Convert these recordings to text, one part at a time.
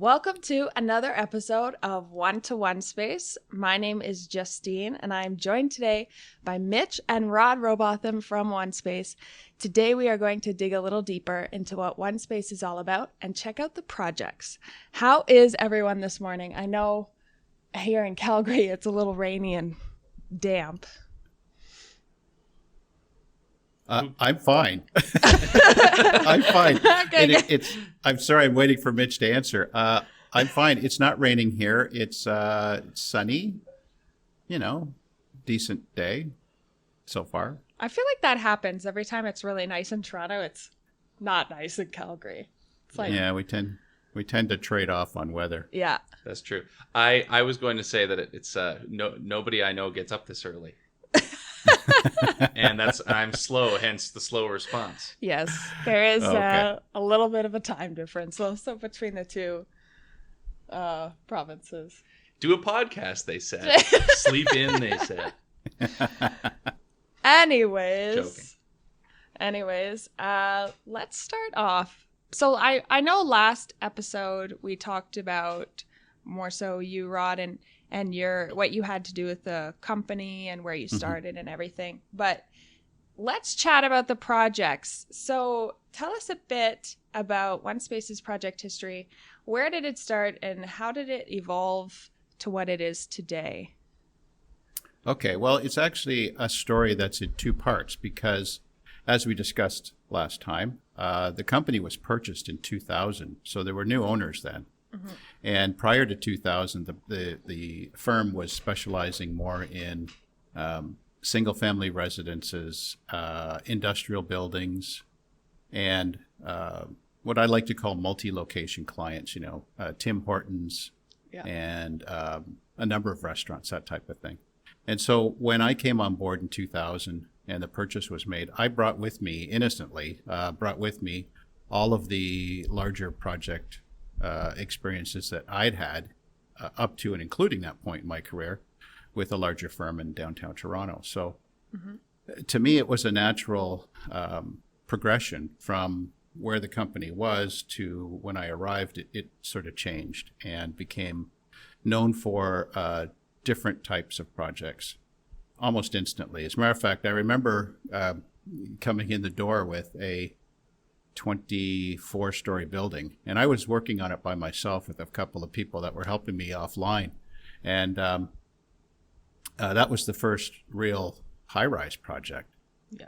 Welcome to another episode of One to One Space. My name is Justine, and I am joined today by Mitch and Rod Robotham from onespace. Today we are going to dig a little deeper into what onespace is all about and check out the projects. How is everyone this morning? I know here in Calgary it's a little rainy and damp. I'm fine. I'm fine. Okay, I'm sorry, I'm waiting for Mitch to answer. I'm fine. It's not raining here. It's sunny, decent day so far. I feel like that happens every time it's really nice in Toronto. It's not nice in Calgary. It's like, yeah, we tend to trade off on weather. Yeah. That's true. I was going to say that it's nobody I know gets up this early. And I'm slow, hence the slow response. Yes, there is Okay. a little bit of a time difference also between the two provinces. Do a podcast, they said. Sleep in, they said. Anyways, Joking. Let's start off. So I know last episode we talked about more so you, Rod, and what you had to do with the company and where you started and everything. But let's chat about the projects. So tell us a bit about onespace's project history. Where did it start and how did it evolve to what it is today? Okay, well, it's actually a story that's in two parts because, as we discussed last time, the company was purchased in 2000, so there were new owners then. Mm-hmm. And prior to 2000, the firm was specializing more in single-family residences, industrial buildings, and what I like to call multi-location clients, Tim Hortons, Yeah. and a number of restaurants, that type of thing. And so when I came on board in 2000 and the purchase was made, I brought with me, innocently, all of the larger project experiences that I'd had up to and including that point in my career with a larger firm in downtown Toronto. So to me, it was a natural progression from where the company was to when I arrived. It sort of changed and became known for different types of projects almost instantly. As a matter of fact, I remember coming in the door with a 24-story building, and I was working on it by myself with a couple of people that were helping me offline, and that was the first real high-rise project,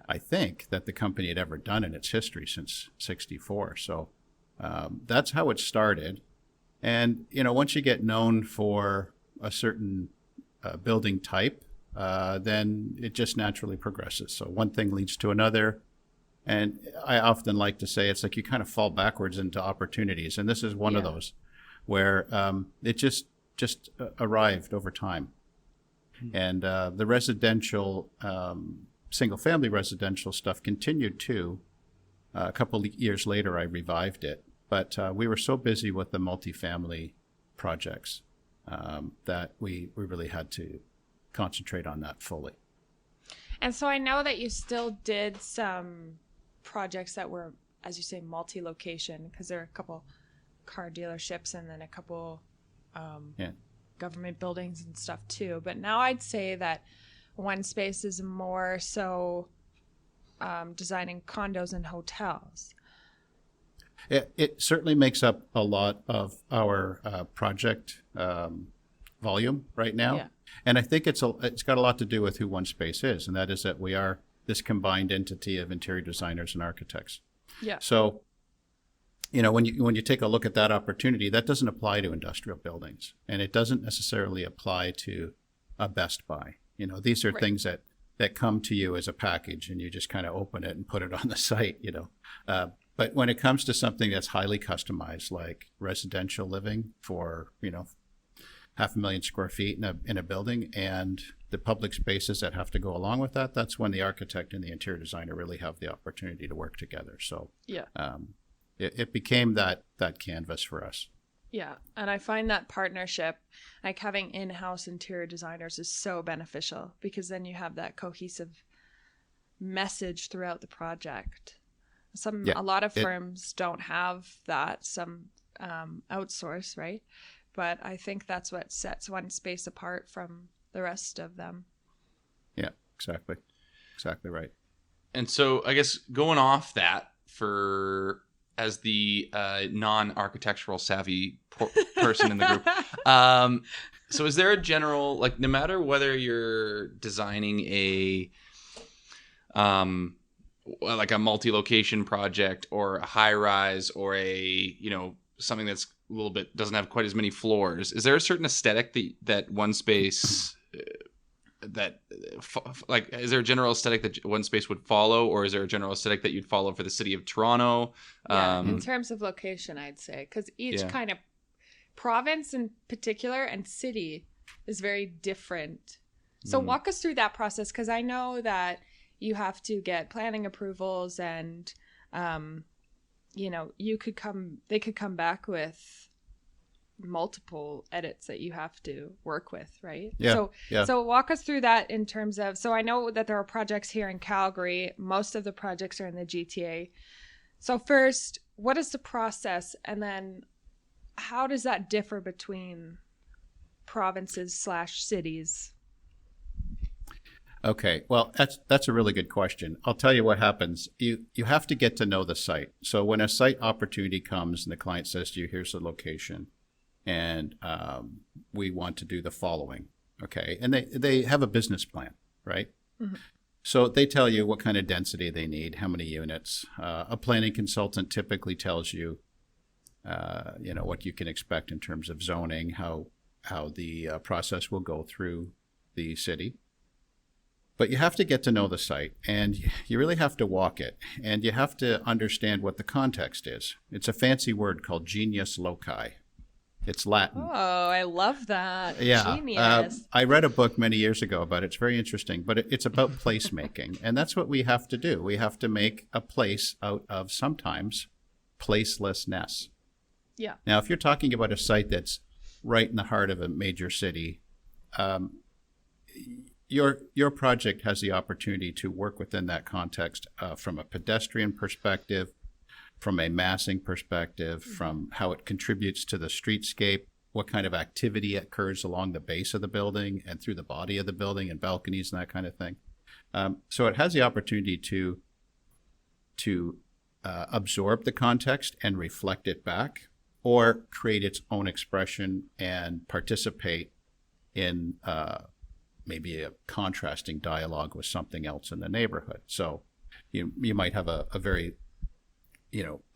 I think, that the company had ever done in its history since '64. So that's how it started. And once you get known for a certain building type, then it just naturally progresses. So one thing leads to another. And I often like to say it's like you kind of fall backwards into opportunities. And this is one of those where it just arrived over time. And the residential, single-family residential stuff continued too. A couple of years later, I revived it. But we were so busy with the multifamily projects that we really had to concentrate on that fully. And so I know that you still did some projects that were, as you say, multi-location, because there are a couple car dealerships and then a couple government buildings and stuff too. But now I'd say that onespace is more so designing condos and hotels. It certainly makes up a lot of our project volume right now. Yeah. And I think it's got a lot to do with who onespace is, and that is that we are this combined entity of interior designers and architects. Yeah. So, when you take a look at that opportunity, that doesn't apply to industrial buildings, and it doesn't necessarily apply to a Best Buy. These are things that come to you as a package, and you just kind of open it and put it on the site. But when it comes to something that's highly customized, like residential living for 500,000 square feet in a building, and the public spaces that have to go along with that, that's when the architect and the interior designer really have the opportunity to work together. So it became that canvas for us. Yeah, and I find that partnership, like having in-house interior designers, is so beneficial because then you have that cohesive message throughout the project. A lot of firms don't have that. Some outsource, right? But I think that's what sets onespace apart from the rest of them. Yeah, exactly. Exactly right. And so I guess going off that, for as the non-architectural savvy person in the group, so is there a general, like, no matter whether you're designing a like a multi-location project or a high-rise or a, something that's a little bit doesn't have quite as many floors, is there a certain aesthetic that onespace is there a general aesthetic that onespace would follow, or is there a general aesthetic that you'd follow for the city of Toronto? Yeah, in terms of location, I'd say, because each kind of province in particular and city is very different. So walk us through that process, because I know that you have to get planning approvals, and they could come back with multiple edits that you have to work with, right? So walk us through that in terms of, so I know that there are projects here in Calgary. Most of the projects are in the GTA. So first, what is the process, and then how does that differ between provinces/cities? Okay, well, that's a really good question. I'll tell you what happens. You have to get to know the site. So when a site opportunity comes and the client says to you, here's the location, and we want to do the following, okay? And they have a business plan, right? Mm-hmm. So they tell you what kind of density they need, how many units. A planning consultant typically tells you, what you can expect in terms of zoning, how the process will go through the city. But you have to get to know the site, and you really have to walk it, and you have to understand what the context is. It's a fancy word called genius loci. It's Latin. Oh, I love that. Yeah. Genius. I read a book many years ago about it. It's very interesting, but it's about placemaking, and that's what we have to do. We have to make a place out of sometimes placelessness. Yeah. Now, if you're talking about a site that's right in the heart of a major city, your project has the opportunity to work within that context from a pedestrian perspective, from a massing perspective, from how it contributes to the streetscape, what kind of activity occurs along the base of the building and through the body of the building and balconies and that kind of thing. So it has the opportunity to absorb the context and reflect it back, or create its own expression and participate in maybe a contrasting dialogue with something else in the neighborhood. So you might have a very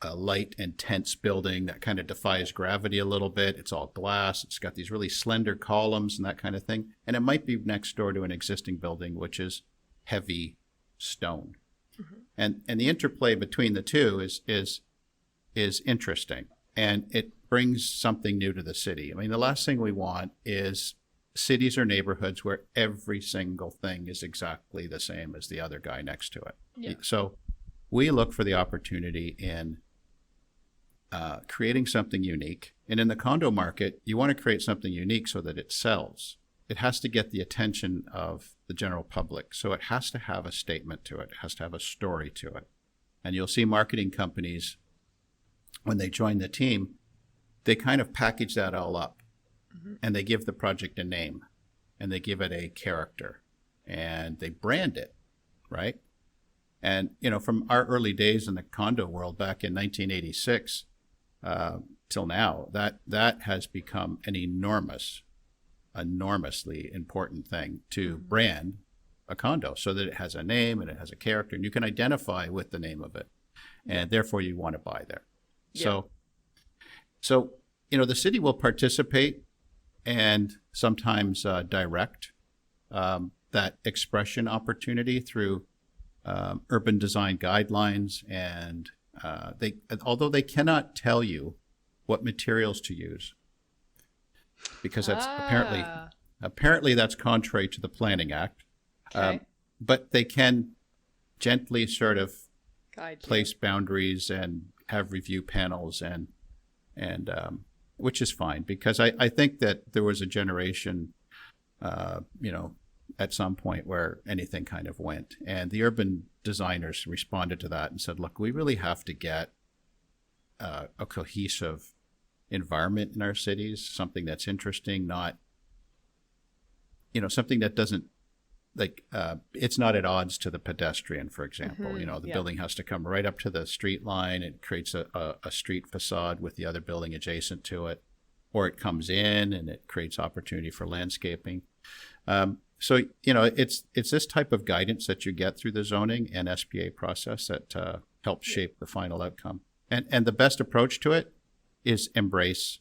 a light and tense building that kind of defies gravity a little bit. It's all glass. It's got these really slender columns and that kind of thing. And it might be next door to an existing building, which is heavy stone. Mm-hmm. And the interplay between the two is interesting. And it brings something new to the city. I mean, the last thing we want is cities or neighborhoods where every single thing is exactly the same as the other guy next to it. Yeah. So we look for the opportunity in creating something unique. And in the condo market, you want to create something unique so that it sells. It has to get the attention of the general public. So it has to have a statement to it. It has to have a story to it. And you'll see marketing companies, when they join the team, they kind of package that all up. Mm-hmm. And they give the project a name, and they give it a character, and they brand it, right? And, from our early days in the condo world back in 1986 till now, that has become an enormously important thing to brand a condo, so that it has a name and it has a character, and you can identify with the name of it, and therefore you want to buy there. Yeah. So the city will participate and sometimes direct that expression opportunity through urban design guidelines, and although they cannot tell you what materials to use, because that's apparently that's contrary to the Planning Act. Okay. But they can gently sort of place boundaries and have review panels and which is fine, because I think that there was a generation, at some point where anything kind of went. And the urban designers responded to that and said, look, we really have to get a cohesive environment in our cities, something that's interesting, not, something that doesn't, like, it's not at odds to the pedestrian, for example. The building has to come right up to the street line. It creates a street facade with the other building adjacent to it, or it comes in and it creates opportunity for landscaping. So it's this type of guidance that you get through the zoning and SPA process that helps shape the final outcome. And the best approach to it is embrace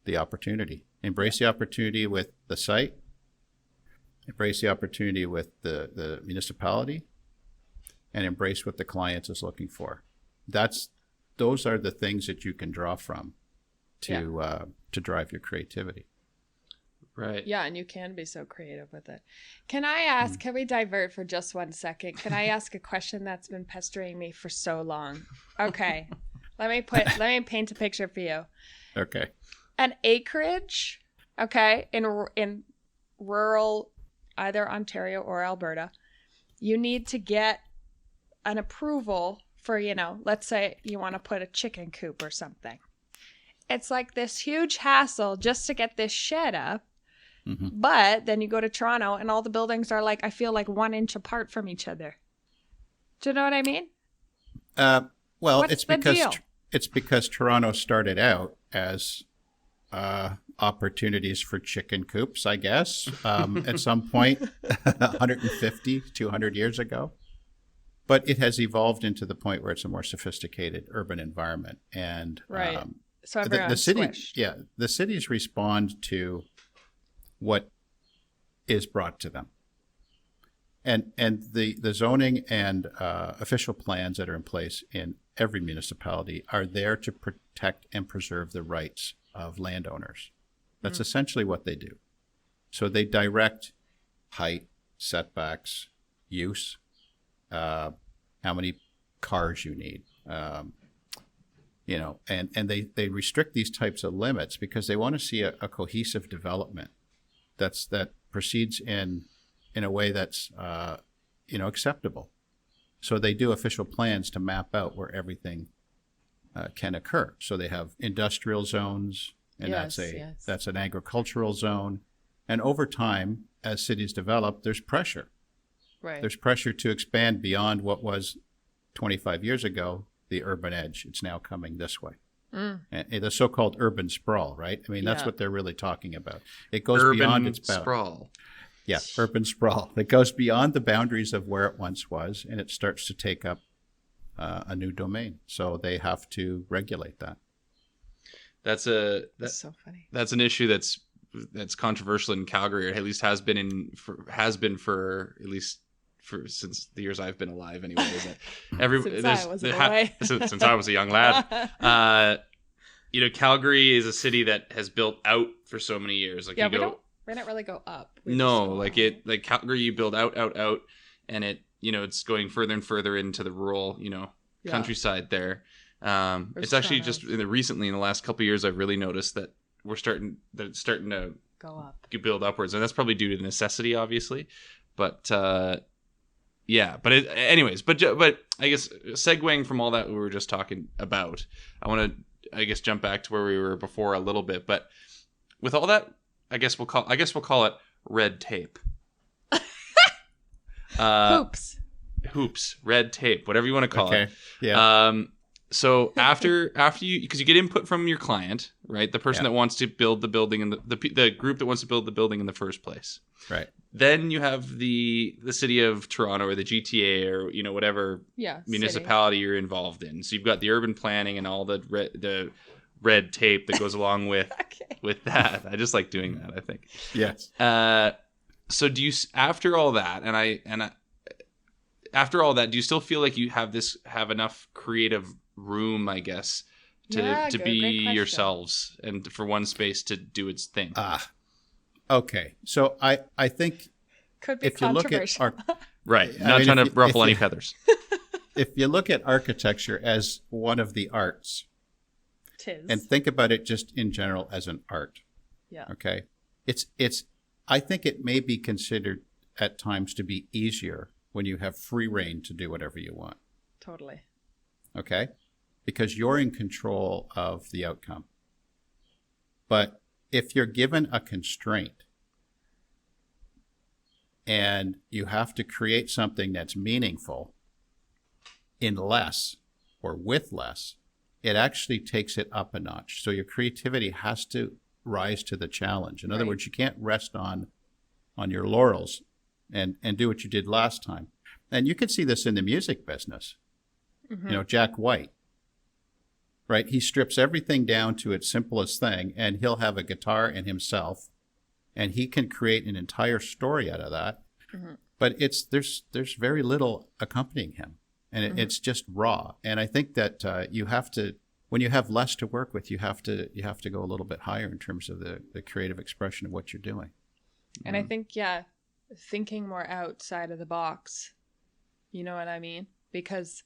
the opportunity. Embrace the opportunity with the site. Embrace the opportunity with the municipality, and embrace what the client is looking for. Those are the things that you can draw from to drive your creativity. Right. Yeah, and you can be so creative with it. Can I ask, can we divert for just 1 second? Can I ask a question that's been pestering me for so long? Okay. let me paint a picture for you. Okay. An acreage, okay, in rural either Ontario or Alberta, you need to get an approval for, let's say you want to put a chicken coop or something. It's like this huge hassle just to get this shed up. Mm-hmm. But then you go to Toronto and all the buildings are like, I feel like 1 inch apart from each other. Do you know what I mean? Well, what's it's the because deal? It's because Toronto started out as opportunities for chicken coops, I guess, at some point 150, 200 years ago. But it has evolved into the point where it's a more sophisticated urban environment. And right. So everyone's the cities respond to what is brought to them. And the zoning and official plans that are in place in every municipality are there to protect and preserve the rights of landowners. That's essentially what they do. So they direct height, setbacks, use, how many cars you need, and they restrict these types of limits because they want to see a cohesive development that proceeds in a way that's acceptable. So they do official plans to map out where everything can occur. So they have industrial zones, and that's an agricultural zone. And over time, as cities develop, there's pressure. Right. There's pressure to expand beyond what was 25 years ago the urban edge. It's now coming this way. And the so-called urban sprawl, right? I mean, that's what they're really talking about. It goes beyond its boundaries. Sprawl. Yeah, urban sprawl. It goes beyond the boundaries of where it once was, and it starts to take up a new domain. So they have to regulate that. That's so funny. That's an issue that's controversial in Calgary, or at least has been since the years I've been alive. Anyway, since I was a young lad. Calgary is a city that has built out for so many years. Like we don't really go up. Calgary, you build out, and it's going further and further into the rural, countryside there. It's actually just recently in the last couple of years, I've really noticed that it's starting to go up, build upwards, and that's probably due to necessity, obviously. But anyways, but I guess segueing from all that we were just talking about, I want to, I guess, jump back to where we were before a little bit. But with all that, I guess we'll call it red tape. Hoops, red tape, whatever you want to call it. Yeah. So after you, because you get input from your client, right? The person that wants to build the building and the group that wants to build the building in the first place. Right. Then you have the city of Toronto or the GTA or whatever municipality you're involved in. So you've got the urban planning and all the red tape that goes along with with that. I just like doing that, I think. Yes. So do you, after all that, after all that, do you still feel like you have enough creative room, I guess, to be yourselves and for onespace to do its thing? Okay. So I think could be if you look at right, not trying to ruffle any feathers. If you look at architecture as one of the arts, and think about it just in general as an art. Yeah. Okay. I think it may be considered at times to be easier when you have free reign to do whatever you want. Totally. Okay? Because you're in control of the outcome. But if you're given a constraint and you have to create something that's meaningful in less or with less, it actually takes it up a notch. So your creativity has to rise to the challenge. In other words, you can't rest on your laurels and do what you did last time. And you can see this in the music business. Jack White, right? He strips everything down to its simplest thing, and he'll have a guitar and himself, and he can create an entire story out of that. But there's very little accompanying him, and it's just raw. And I think that you have to, when you have less to work with, you have to go a little bit higher in terms of the creative expression of what you're doing. And I think, thinking more outside of the box, you know what I mean? Because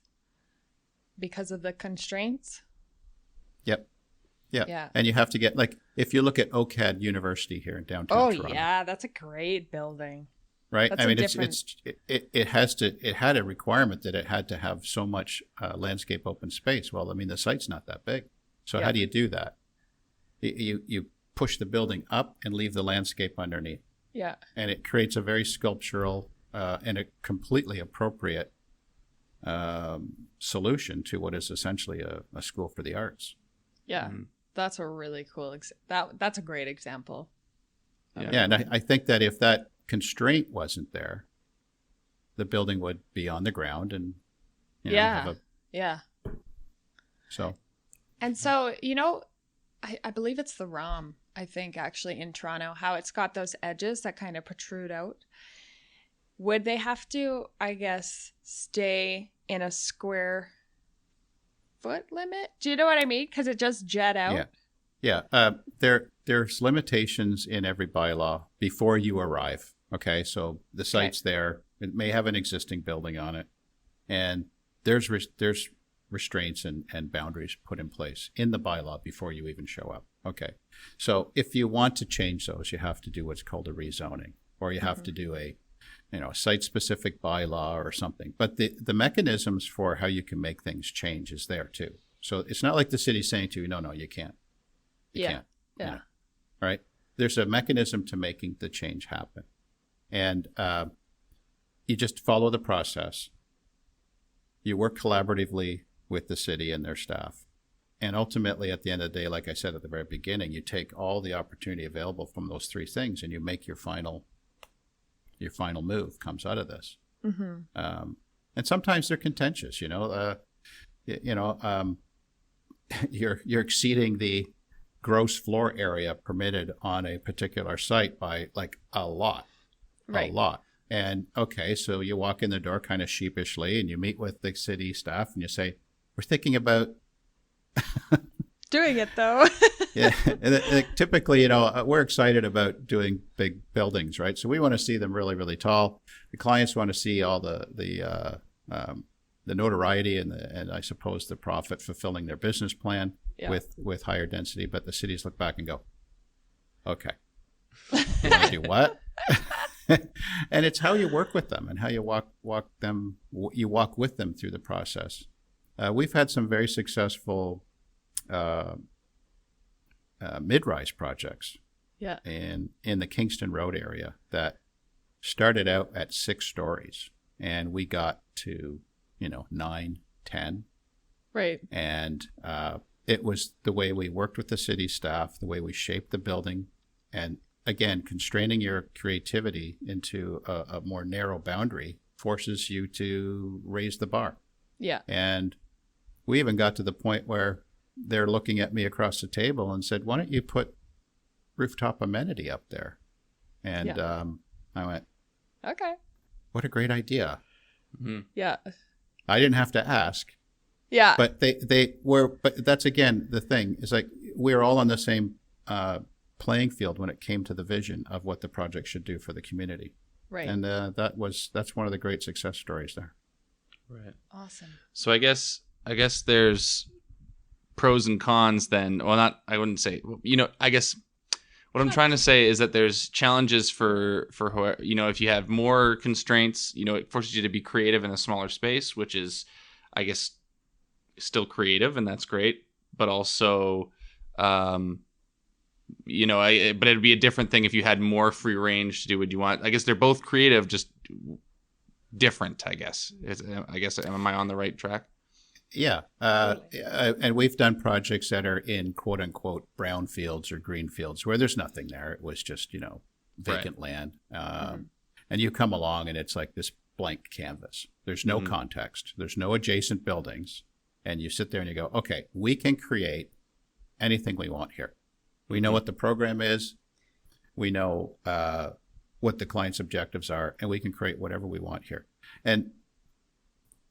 of the constraints. Yep. Yeah. And you have to get, like, if you look at OCAD University here in downtown Toronto. Oh, yeah, that's a great building. Right. I mean, it had a requirement that it had to have so much landscape open space. Well, I mean, the site's not that big. So how do you do that? You push the building up and leave the landscape underneath. Yeah. And it creates a very sculptural and a completely appropriate solution to what is essentially a school for the arts. Yeah. That's a really cool that's a great example. Yeah, and I think that if that constraint wasn't there, the building would be on the ground and So I believe it's the ROM, I think, actually, in Toronto, how it's got those edges that kind of protrude out. Would they have to, I guess, stay in a square foot limit? Do you know what I mean? Because it just jet out. Yeah. There's limitations in every bylaw before you arrive. Okay, so the site's there. It may have an existing building on it, and there's restraints and boundaries put in place in the bylaw before you even show up. Okay, so if you want to change those, you have to do what's called a rezoning, or you have to do a site-specific bylaw or something. But the mechanisms for how you can make things change is there too. So it's not like the city's saying to you, no, you can't. You can't. All right. There's a mechanism to making the change happen. And you just follow the process. You work collaboratively with the city and their staff. And ultimately, at the end of the day, like I said at the very beginning, you take all the opportunity available from those three things and you make your final move comes out of this. And sometimes they're contentious, you're exceeding the gross floor area permitted on a particular site by like a lot. And okay, so you walk in the door kind of sheepishly and you meet with the city staff and you say, we're thinking about doing it though. And typically, we're excited about doing big buildings, right? So we want to see them really, really tall. The clients want to see all the notoriety and I suppose the profit fulfilling their business plan with higher density. But the cities look back and go, okay, you want to do what? And it's how you work with them and how you walk with them through the process. We've had some very successful mid-rise projects in the Kingston Road area that started out at 6 stories and we got to 9, 10. Right. And it was the way we worked with the city staff, the way we shaped the building, and again, constraining your creativity into a more narrow boundary forces you to raise the bar. Yeah. And we even got to the point where they're looking at me across the table and said, why don't you put rooftop amenity up there? And I went, okay. What a great idea. Mm-hmm. Yeah. I didn't have to ask. Yeah. But they were, but that's again, the thing is like, we're all on the same playing field when it came to the vision of what the project should do for the community. Right. And that's one of the great success stories there. Right. Awesome. So I guess there's pros and cons then. Well, I wouldn't say, I guess what I'm trying to say is that there's challenges for if you have more constraints, it forces you to be creative in a smaller space, which is, I guess, still creative, and that's great. But also, but it'd be a different thing if you had more free range to do what you want. I guess they're both creative, just different, I guess. Am I on the right track? Yeah. And we've done projects that are in quote unquote brown fields or green fields where there's nothing there. It was just, vacant land. And you come along and it's like this blank canvas. There's no context. There's no adjacent buildings. And you sit there and you go, okay, we can create anything we want here. We know what the program is. We know what the client's objectives are, and we can create whatever we want here. And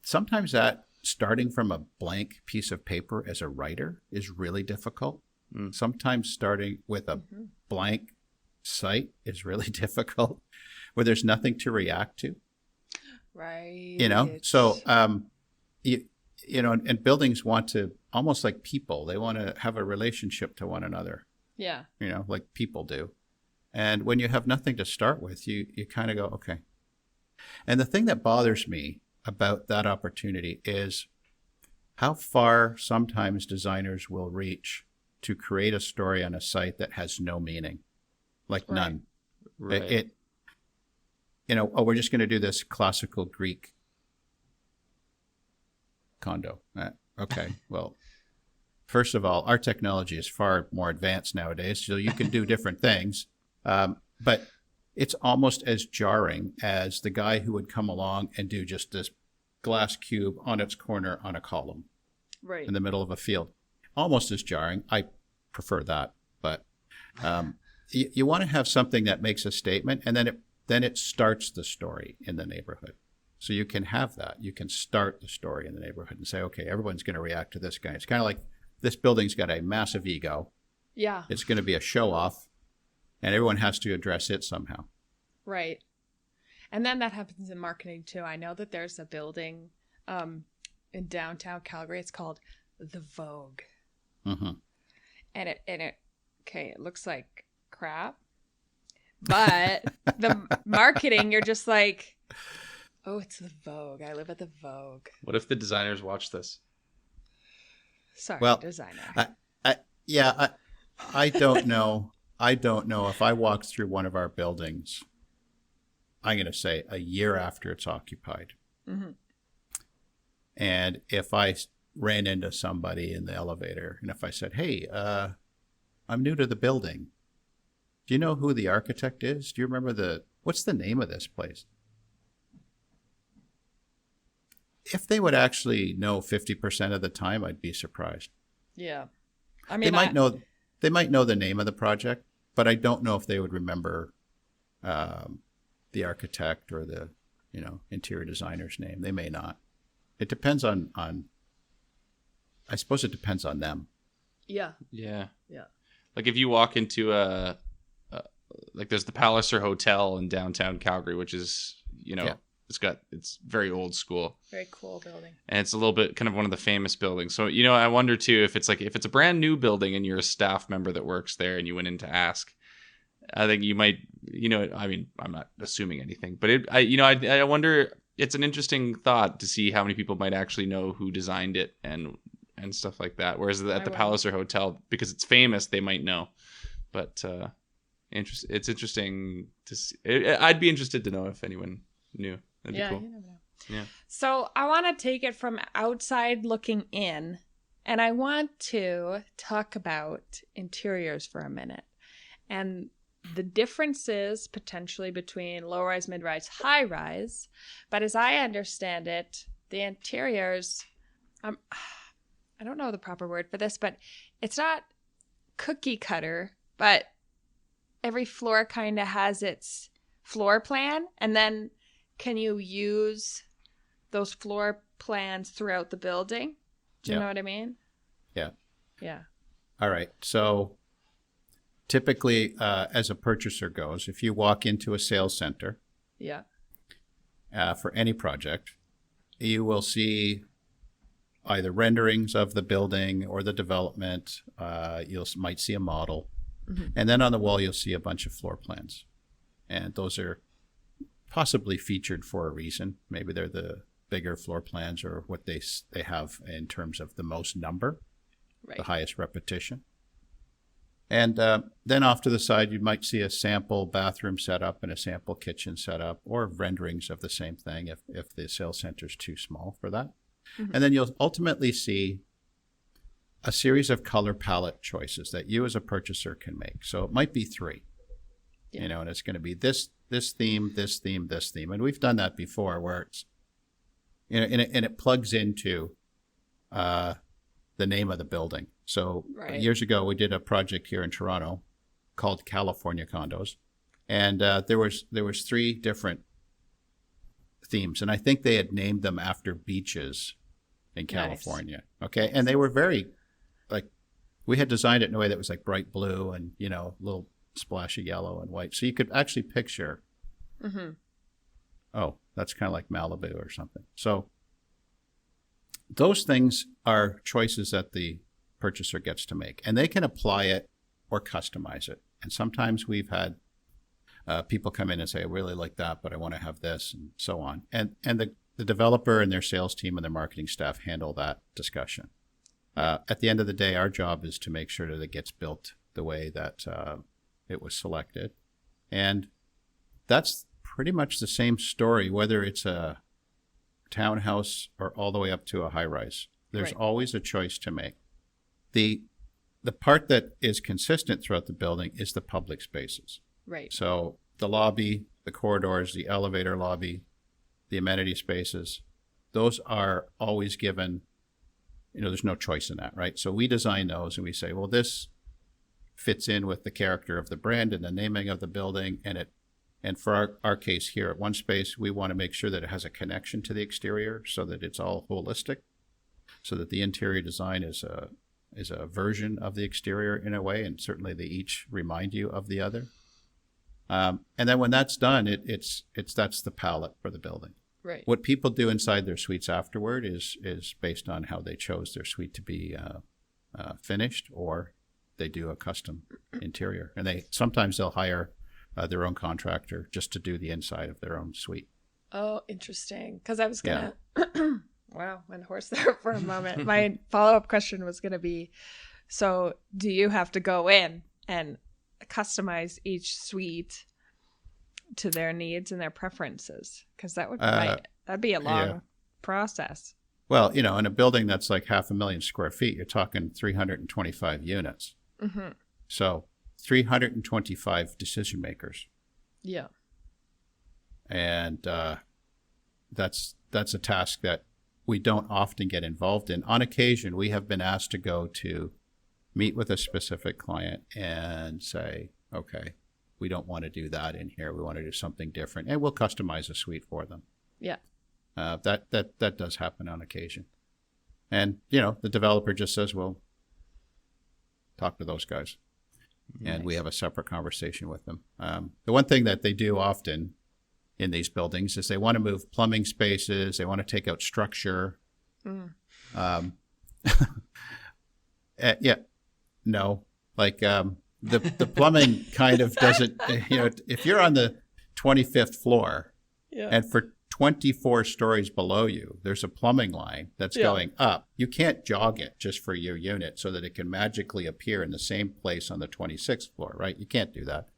sometimes that starting from a blank piece of paper as a writer is really difficult. Sometimes starting with a blank site is really difficult, where there's nothing to react to. Right. So, and buildings want to, almost like people, they want to have a relationship to one another. Yeah. Like people do. And when you have nothing to start with, you kind of go, okay. And the thing that bothers me about that opportunity is how far sometimes designers will reach to create a story on a site that has no meaning, like none. Right. We're just going to do this classical Greek condo. Okay, well, first of all, our technology is far more advanced nowadays, so you can do different things. But it's almost as jarring as the guy who would come along and do just this glass cube on its corner on a column in the middle of a field. Almost as jarring. I prefer that. But you want to have something that makes a statement, and then it starts the story in the neighborhood. So you can have that. You can start the story in the neighborhood and say, okay, everyone's going to react to this guy. It's kind of like this building's got a massive ego. Yeah. It's going to be a show off, and everyone has to address it somehow. Right. And then that happens in marketing too. I know that there's a building in downtown Calgary. It's called The Vogue. Mm-hmm. And it looks like crap. But the marketing, you're just like, oh, it's The Vogue. I live at The Vogue. What if the designers watch this? Sorry, designer. I don't know. I don't know if I walked through one of our buildings, I'm going to say a year after it's occupied. Mm-hmm. And if I ran into somebody in the elevator and if I said, hey, I'm new to the building. Do you know who the architect is? Do you remember what's the name of this place? If they would actually know 50% of the time, I'd be surprised. Yeah. They might know the name of the project, but I don't know if they would remember the architect or the interior designer's name. They may not. It depends on I suppose it depends on them. Yeah. Yeah. Yeah. Like if you walk into like there's the Palliser Hotel in downtown Calgary, which is, it's very old school. Very cool building. And it's a little bit kind of one of the famous buildings. So, I wonder too, if it's a brand new building and you're a staff member that works there and you went in to ask, I think you might, I'm not assuming anything, but I wonder, it's an interesting thought to see how many people might actually know who designed it and stuff like that. Whereas at the Palliser Hotel, because it's famous, they might know. But it's interesting to see. I'd be interested to know if anyone knew. That'd be cool. You never know. Yeah. So I want to take it from outside looking in, and I want to talk about interiors for a minute and the differences potentially between low-rise, mid-rise, high-rise. But as I understand it, the interiors, I don't know the proper word for this, but it's not cookie cutter, but every floor kind of has its floor plan, and then can you use those floor plans throughout the building? Do you know what I mean? Yeah. Yeah. All right. So typically, as a purchaser goes, if you walk into a sales center for any project, you will see either renderings of the building or the development. You might see a model. Mm-hmm. And then on the wall, you'll see a bunch of floor plans. And those are possibly featured for a reason. Maybe they're the bigger floor plans or what they have in terms of the most number, the highest repetition. And then off to the side, you might see a sample bathroom setup and a sample kitchen setup, or renderings of the same thing if the sales center is too small for that. Mm-hmm. And then you'll ultimately see a series of color palette choices that you as a purchaser can make. So it might be 3, and it's going to be this theme, this theme, this theme. And we've done that before where it's, and it plugs into the name of the building. So years ago, we did a project here in Toronto called California Condos. And there was 3 different themes. And I think they had named them after beaches in California. Nice. Okay. And they were very, we had designed it in a way that was like bright blue and, a little splash of yellow and white. So you could actually picture, oh, that's kind of like Malibu or something. So those things are choices that the purchaser gets to make, and they can apply it or customize it. And sometimes we've had people come in and say, I really like that, but I want to have this, and so on. And the developer and their sales team and their marketing staff handle that discussion. At the end of the day, our job is to make sure that it gets built the way that it was selected. And that's pretty much the same story, whether it's a townhouse or all the way up to a high-rise. There's always a choice to make. The part that is consistent throughout the building is the public spaces. Right. So the lobby, the corridors, the elevator lobby, the amenity spaces, those are always given, there's no choice in that, right? So we design those and we say, well, this fits in with the character of the brand and the naming of the building. And for our case here at onespace, we want to make sure that it has a connection to the exterior so that it's all holistic, so that the interior design is a version of the exterior in a way, and certainly they each remind you of the other. And then when that's done, that's the palette for the building. Right. What people do inside their suites afterward is based on how they chose their suite to be finished, or they do a custom interior. And sometimes they'll hire their own contractor just to do the inside of their own suite. Oh, interesting. Because I was going to, wow, went horse there for a moment. My follow-up question was going to be, so do you have to go in and customize each suite to their needs and their preferences? Because that'd be a long process. Well, in a building that's like 500,000 square feet, you're talking 325 units. Mm-hmm. So 325 decision makers. Yeah. And that's a task that we don't often get involved in. On occasion, we have been asked to go to meet with a specific client and say, okay, we don't want to do that in here. We want to do something different. And we'll customize a suite for them. Yeah. That does happen on occasion. And, the developer just says, well, talk to those guys. Nice. And we have a separate conversation with them. The one thing that they do often in these buildings is they want to move plumbing spaces. They want to take out structure. No. Like the plumbing kind of doesn't, if you're on the 25th floor and for 24 stories below you, there's a plumbing line that's going up. You can't jog it just for your unit so that it can magically appear in the same place on the 26th floor, right? You can't do that.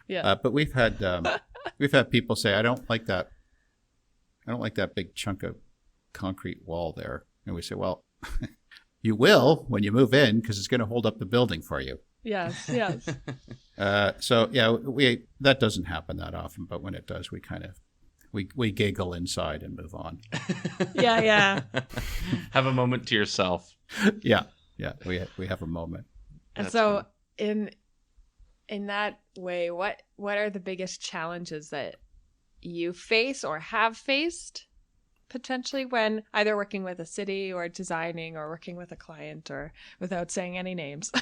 Yeah. But we've had people say, I don't like that big chunk of concrete wall there. And we say, well, you will when you move in, because it's going to hold up the building for you. Yes. So that doesn't happen that often, but when it does, we kind of we giggle inside and move on. Yeah. Have a moment to yourself. Yeah. We have a moment. And that's so fun. In that way, what are the biggest challenges that you face or have faced potentially when either working with a city or designing or working with a client, or without saying any names?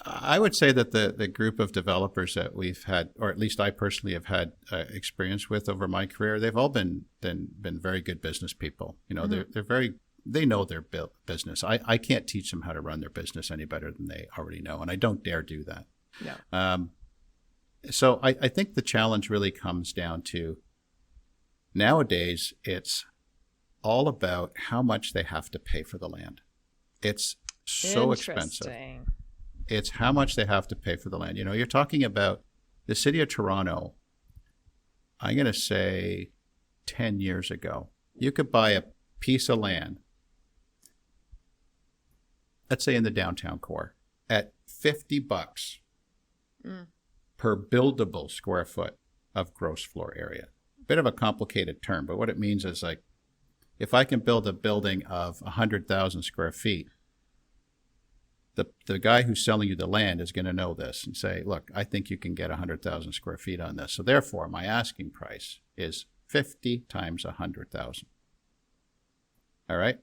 I would say that the group of developers that we've had, or at least I personally have had experience with over my career, they've all been very good business people. Mm-hmm. They know their business. I can't teach them how to run their business any better than they already know, and I don't dare do that. No. So I think the challenge really comes down to, nowadays, it's all about how much they have to pay for the land. It's so expensive. It's how much they have to pay for the land. You're talking about the city of Toronto, I'm going to say 10 years ago, you could buy a piece of land, let's say in the downtown core, at $50 per buildable square foot of gross floor area. Bit of a complicated term, but what it means is like, if I can build a building of 100,000 square feet, the guy who's selling you the land is going to know this and say, look, I think you can get 100,000 square feet on this. So therefore, my asking price is 50 times 100,000. All right?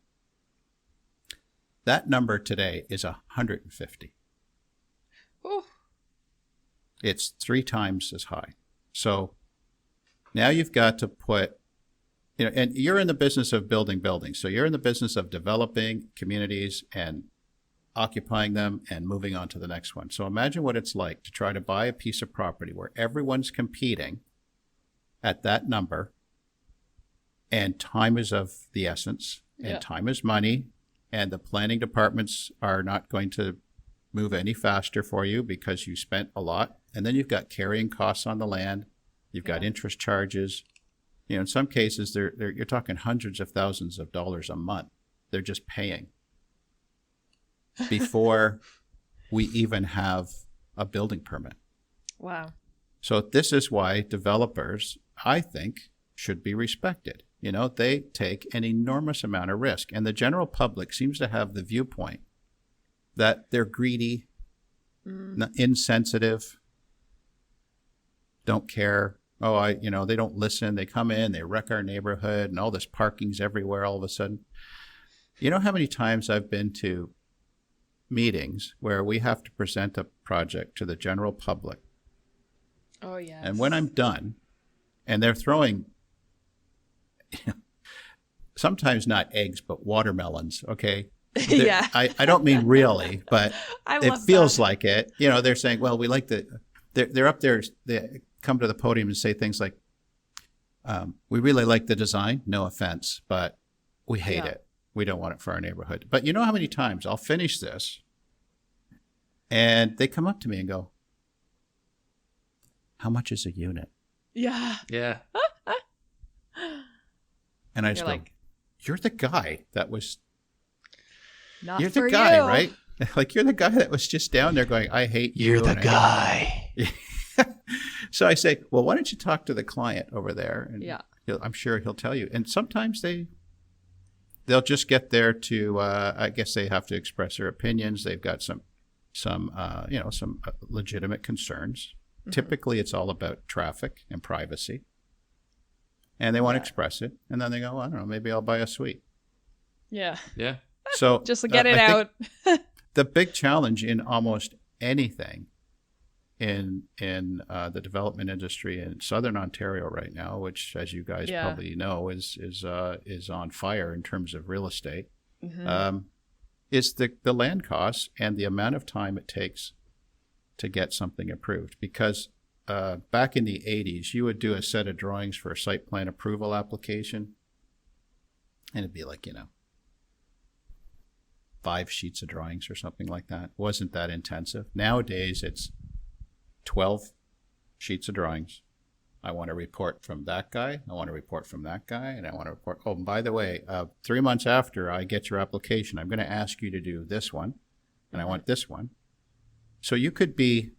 That number today is 150. Ooh. It's 3 times as high. So now you've got to put, and you're in the business of building buildings. So you're in the business of developing communities and occupying them and moving on to the next one. So imagine what it's like to try to buy a piece of property where everyone's competing at that number, and time is of the essence, and time is money, and the planning departments are not going to move any faster for you because you spent a lot. And then you've got carrying costs on the land. You've got interest charges. In some cases, you're talking hundreds of thousands of dollars a month. They're just paying before we even have a building permit. Wow. So this is why developers, I think, should be respected. They take an enormous amount of risk. And the general public seems to have the viewpoint that they're greedy, insensitive, don't care. They don't listen. They come in, they wreck our neighborhood, and all this parking's everywhere all of a sudden. You know how many times I've been to meetings where we have to present a project to the general public? Oh, yes. And when I'm done, and they're throwing, sometimes not eggs, but watermelons, okay? Yeah. I don't mean really, but it feels like it. They're saying, well, we like they're up there, they come to the podium and say things like, we really like the design, no offense, but we hate it. We don't want it for our neighborhood. But you know how many times I'll finish this and they come up to me and go, how much is a unit? Yeah. Yeah. And I just go, you're the guy that was, not you're for the guy, you. right? Like, you're the guy that was just down there going, I hate you. You're the guy. So I say, well, why don't you talk to the client over there? And I'm sure he'll tell you. And sometimes they'll just get there to, I guess they have to express their opinions. They've got some legitimate concerns. Mm-hmm. Typically, it's all about traffic and privacy. And they want to express it. And then they go, well, I don't know, maybe I'll buy a suite. Yeah. Yeah. So just to get it out. The big challenge in almost anything in the development industry in Southern Ontario right now, which, as you guys probably know, is on fire in terms of real estate, is the land costs and the amount of time it takes to get something approved. Because back in the 80s, you would do a set of drawings for a site plan approval application, and it'd be like, 5 sheets of drawings or something like that. It wasn't that intensive. Nowadays, it's 12 sheets of drawings. I want a report from that guy. I want a report from that guy. And I want to report. Oh, and by the way, 3 months after I get your application, I'm going to ask you to do this one. And I want this one. So you could be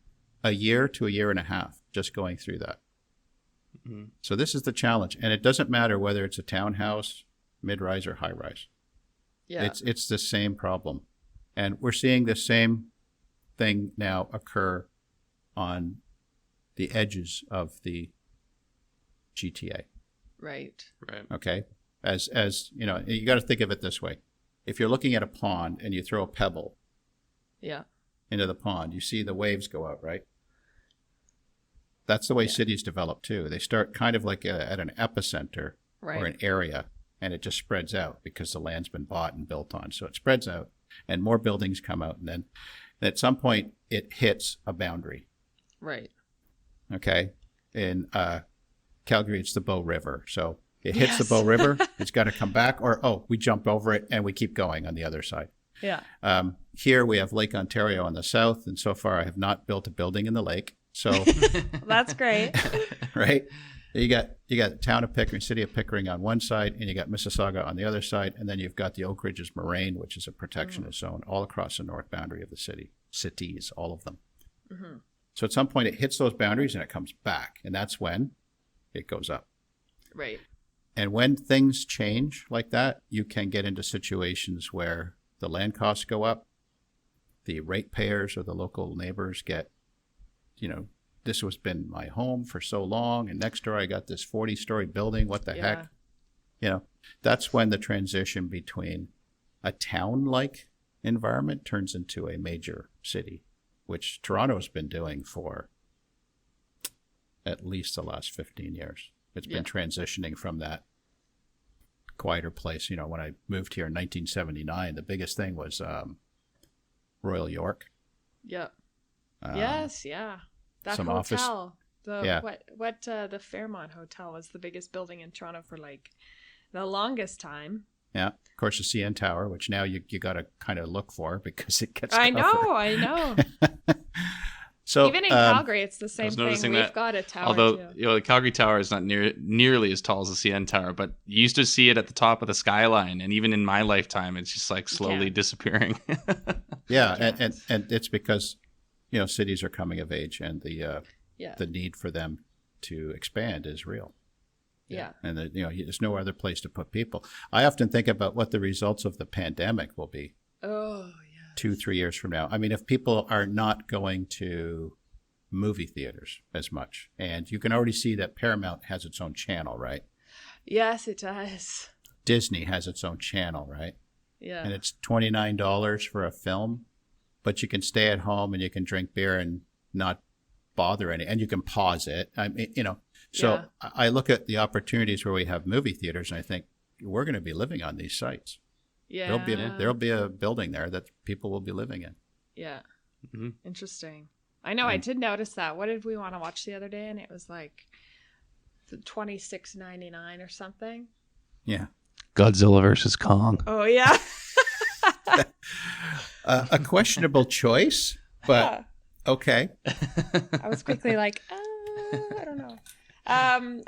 a year to a year and a half just going through that. Mm-hmm. So this is the challenge. And it doesn't matter whether it's a townhouse, mid-rise, or high-rise. Yeah. It's the same problem. And we're seeing the same thing now occur on the edges of the GTA. Right. Okay. As you got to think of it this way. If you're looking at a pond and you throw a pebble into the pond, you see the waves go out, right? That's the way cities develop too. They start kind of like at an epicenter or an area, and it just spreads out because the land's been bought and built on. So it spreads out and more buildings come out, and then at some point it hits a boundary. Right. Okay. In Calgary, it's the Bow River. So it hits the Bow River. It's got to come back, or, we jump over it and we keep going on the other side. Yeah. Here we have Lake Ontario on the south, and so far I have not built a building in the lake. So That's great. right, you got the town of Pickering, city of Pickering on one side, and you got Mississauga on the other side, and then you've got the Oak Ridges Moraine, which is a protectionist zone all across the north boundary of the cities, all of them. Mm-hmm. So at some point it hits those boundaries and it comes back, and that's when it goes up. Right. And when things change like that, you can get into situations where the land costs go up, the ratepayers or the local neighbors get, this has been my home for so long, and next door I got this 40-story building. What the heck? That's when the transition between a town-like environment turns into a major city, which Toronto's been doing for at least the last 15 years. It's been transitioning from that quieter place. When I moved here in 1979, the biggest thing was Royal York. Yep. Yes, yeah. That some hotel. office. The Fairmont Hotel was the biggest building in Toronto for like the longest time. Yeah. Of course, the CN Tower, which now you got to kind of look for because it gets I covered. know. So even in Calgary, it's the same I was thing. noticing We've that, got a tower although too. the Calgary Tower is not nearly as tall as the CN Tower, but you used to see it at the top of the skyline, and even in my lifetime, it's just like slowly disappearing. Yeah, and it's because cities are coming of age, and the need for them to expand is real. Yeah, and there's no other place to put people. I often think about what the results of the pandemic will be. Oh, yeah. 2-3 years from now. I mean, if people are not going to movie theaters as much, and you can already see that Paramount has its own channel, right? Yes, it does. Disney has its own channel, right? Yeah. And it's $29 for a film, but you can stay at home and you can drink beer and not bother any, and you can pause it. I mean, so I look at the opportunities where we have movie theaters, and I think we're going to be living on these sites. Yeah. There'll be a building there that people will be living in. Yeah. Mm-hmm. Interesting. I know. I did notice that. What did we want to watch the other day? And it was like $26.99 or something. Yeah. Godzilla versus Kong. Oh yeah. A questionable choice, but okay. I was quickly like, I don't know.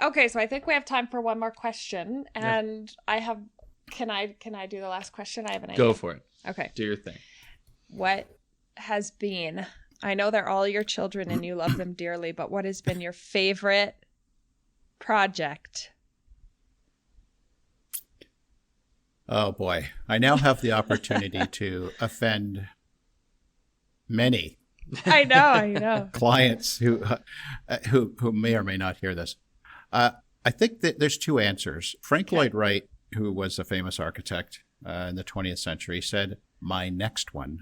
Okay, so I think we have time for one more question, and I have. Can I do the last question? I have an idea. Go for it. Okay. Do your thing. What has been? I know they're all your children and you love them dearly, but what has been your favorite project? Oh boy, I now have the opportunity to offend many. I know. Clients who may or may not hear this. I think that there's two answers. Frank Lloyd Wright, who was a famous architect in the 20th century, said, "My next one."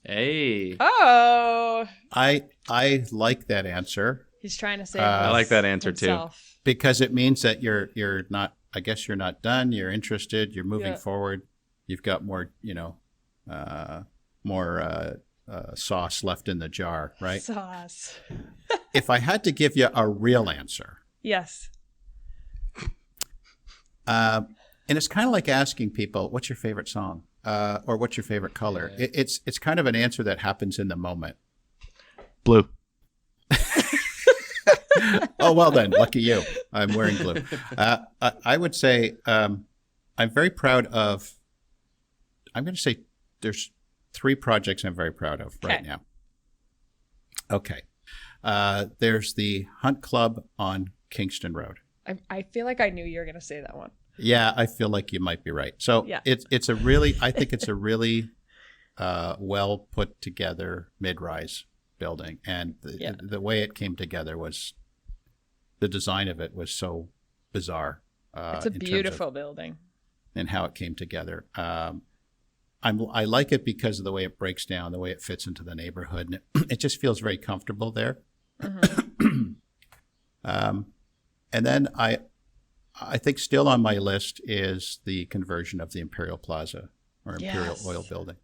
Hey. Oh. I like that answer. He's trying to say. I like that answer himself. too. Because it means that you're not. I guess you're not done. You're interested. You're moving forward. You've got more. Sauce left in the jar, right? Sauce. If I had to give you a real answer, yes. And it's kind of like asking people, "What's your favorite song?" Or "What's your favorite color?" It's kind of an answer that happens in the moment. Blue. Oh, well then, lucky you. I'm wearing blue. I would say I'm very proud of. I'm going to say there's 3 projects I'm very proud of right now. Okay. There's the Hunt Club on Kingston Road. I feel like I knew you were going to say that one. Yeah, I feel like you might be right. So it's a really, I think it's a really well put together mid-rise building, and the way it came together was, the design of it was so bizarre. It's a beautiful building, and how it came together. I like it because of the way it breaks down, the way it fits into the neighborhood, and it just feels very comfortable there. Mm-hmm. And then I think still on my list is the conversion of the Imperial Plaza or Imperial Oil Building,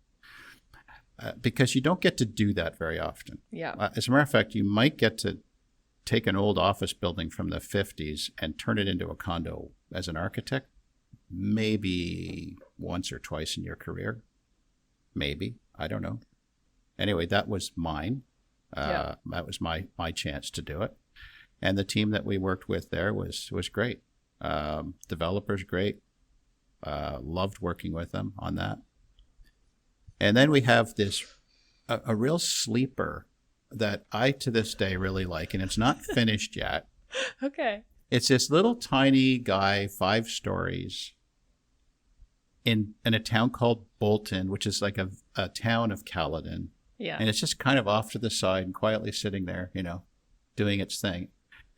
because you don't get to do that very often. Yeah. As a matter of fact, you might get to take an old office building from the 50s and turn it into a condo as an architect, maybe once or twice in your career. maybe. I don't know. Anyway, that was mine. That was my chance to do it. And the team that we worked with there was great. Developers great. Loved working with them on that. And then we have this a real sleeper that I to this day really like, and it's not finished yet. Okay. It's this little tiny guy, 5 stories, in a town called Bolton, which is like a town of Caledon. Yeah. And it's just kind of off to the side and quietly sitting there, doing its thing.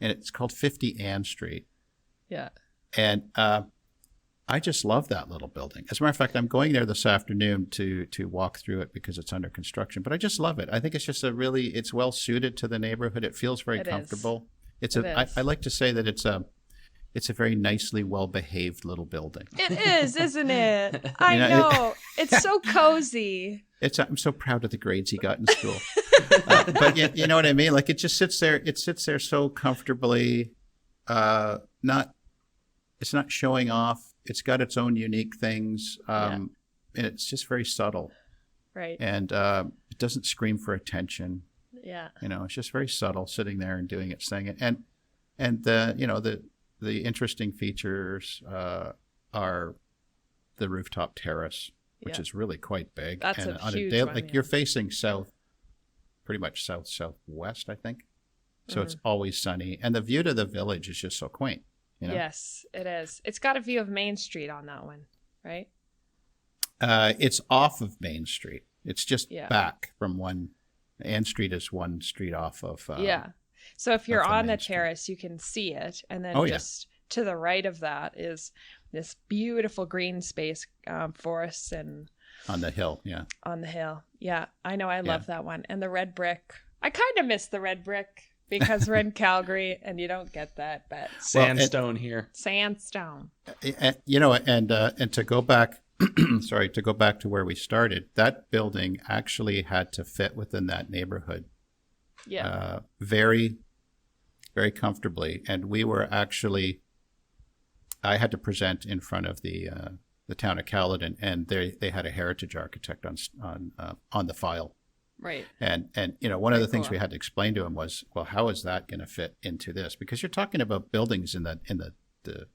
And it's called 50 Ann Street. Yeah. And I just love that little building. As a matter of fact, I'm going there this afternoon to walk through it because it's under construction. But I just love it. I think it's just it's well suited to the neighborhood. It feels very comfortable. I like to say that it's a very nicely well-behaved little building. It is, isn't it? I know. It's so cozy. I'm so proud of the grades he got in school. But you know what I mean? Like, it just sits there. It sits there so comfortably. It's not showing off. It's got its own unique things. And it's just very subtle. Right. And it doesn't scream for attention. Yeah. It's just very subtle, sitting there and doing its thing. And the interesting features are the rooftop terrace, which is really quite big. That's and a on huge a day, one, like, you're facing pretty much southwest, I think. So it's always sunny, and the view to the village is just so quaint. Yes, it is. It's got a view of Main Street on that one, right? It's off of Main Street. It's just back from one. Ann Street is one street off of. So if you're on the Main Street. terrace, you can see it, and then to the right of that is this beautiful green space, forests and on the hill. Yeah. On the hill. Yeah, I know. I love that one, and the red brick. I kind of miss the red brick because we're in Calgary, and you don't get that. But sandstone here. Sandstone. And to go back. Sorry, to go back to where we started, that building actually had to fit within that neighborhood. Yeah. Very, very comfortably. And we were I had to present in front of the town of Caledon, and they had a heritage architect on the file. Right. And one of the things we had to explain to him was, well, how is that going to fit into this? Because you're talking about buildings in the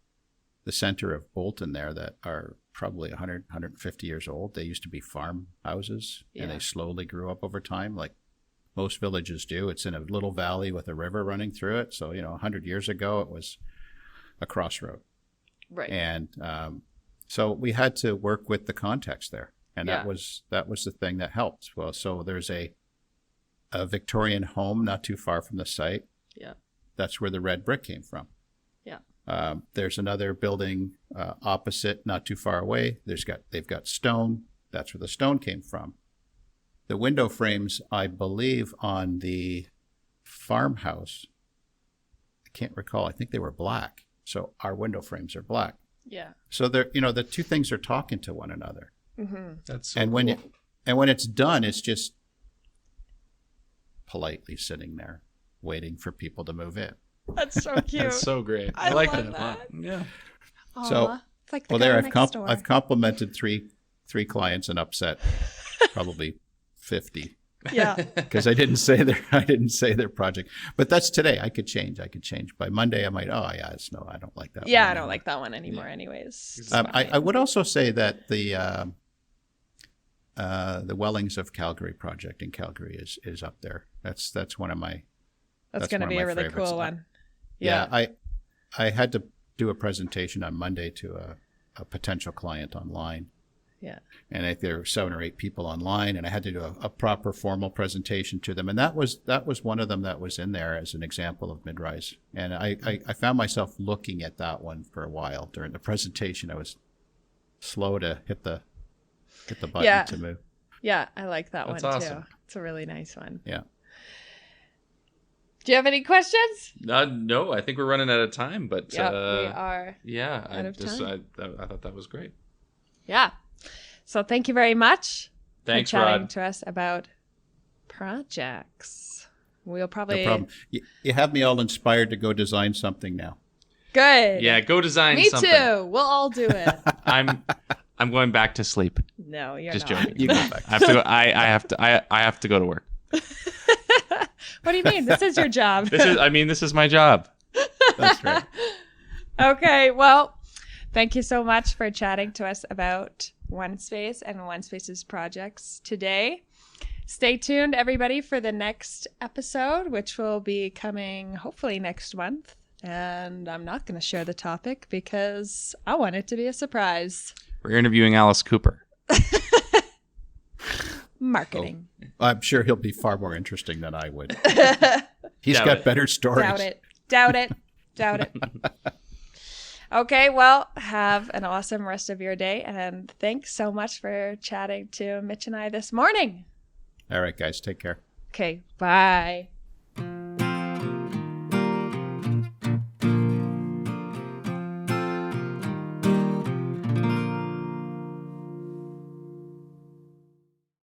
center of Bolton there that are probably 100, 150 years old. They used to be farmhouses, and they slowly grew up over time, like most villages do. It's in a little valley with a river running through it. So, 100 years ago, it was a crossroad. Right. And so we had to work with the context there. And that was the thing that helped. Well, so there's a Victorian home not too far from the site. Yeah. That's where the red brick came from. Yeah. There's another building opposite, not too far away. They've got stone. That's where the stone came from. The window frames, I believe, on the farmhouse, I can't recall. I think they were black. So our window frames are black. Yeah. So they're, the two things are talking to one another. Mm-hmm. That's so and cool. when it's done, it's just politely sitting there waiting for people to move in. That's so cute. That's so great. I like love that. Yeah. Aww, So, it's like well, there I've complimented three clients and upset probably 50. Yeah. Because I didn't say their project. But that's today. I could change. By Monday I might. I don't like that. Yeah, one I don't like that one anymore. Anyways. I would also say that the Wellings of Calgary project in Calgary is up there. That's one of my. That's going to be a really favorites. cool one. Yeah. I had to do a presentation on Monday to a potential client online. Yeah. And I think there were 7 or 8 people online, and I had to do a proper formal presentation to them. And that was one of them that was in there as an example of mid-rise. And I found myself looking at that one for a while during the presentation. I was slow to hit the button to move. Yeah, I like that That's one awesome. too. It's a really nice one. Yeah. Do you have any questions? No, I think we're running out of time, but we are. Yeah, out of time. I thought that was great. Yeah. So thank you very much Thanks, for chatting Rod. to us about projects. We'll probably. No problem. You have me all inspired to go design something now. Good. Yeah, go design Me something. too. We'll all do it. I'm going back to sleep. No, you're Just not. joking. You go back. I have to go. I have to go to work. What do you mean? This is your job. This is my job. That's right. Okay, well, thank you so much for chatting to us about onespace and onespace's projects today. Stay tuned, everybody, for the next episode, which will be coming hopefully next month. And I'm not going to share the topic because I want it to be a surprise. We're interviewing Alice Cooper. Marketing. Oh, I'm sure he'll be far more interesting than I would. He's Doubt got it. better stories. Doubt it. Okay, well, have an awesome rest of your day. And thanks so much for chatting to Mitch and I this morning. All right, guys, take care. Okay, bye.